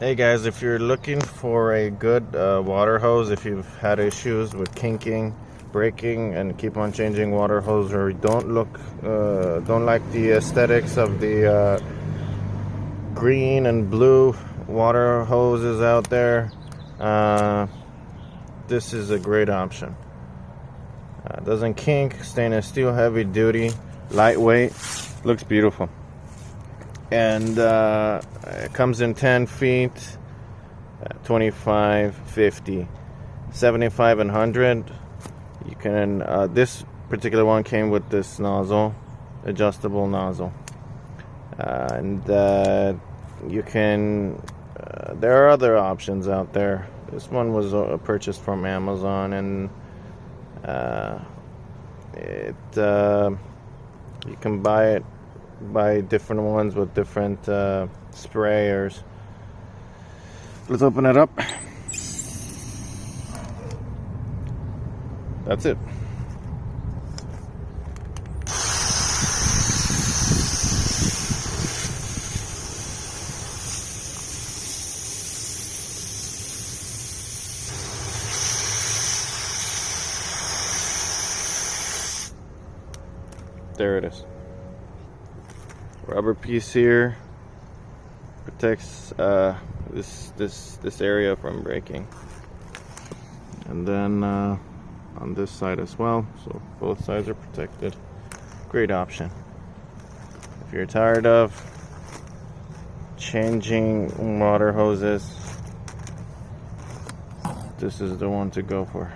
Hey guys, if you're looking for a good water hose, if you've had issues with kinking, breaking, and keep on changing water hose, or don't like the aesthetics of the green and blue water hoses out there, this is a great option. Doesn't kink, stainless steel, heavy duty, lightweight, looks beautiful. And it comes in 10 feet, 25, 50, 75, and 100. You can, this particular one came with this nozzle, adjustable nozzle. And you can, there are other options out there. This one was purchased from Amazon, and you can buy different ones with different sprayers. Let's open it up. That's it. There it is. Rubber piece here protects this area from breaking, and then on this side as well, so both sides are protected. Great option. If you're tired of changing water hoses, this is the one to go for.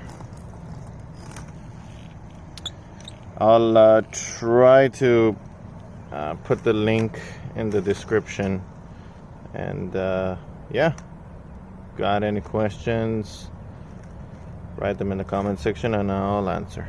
I'll try to put the link in the description, and yeah, got any questions, write them in the comment section and I'll answer.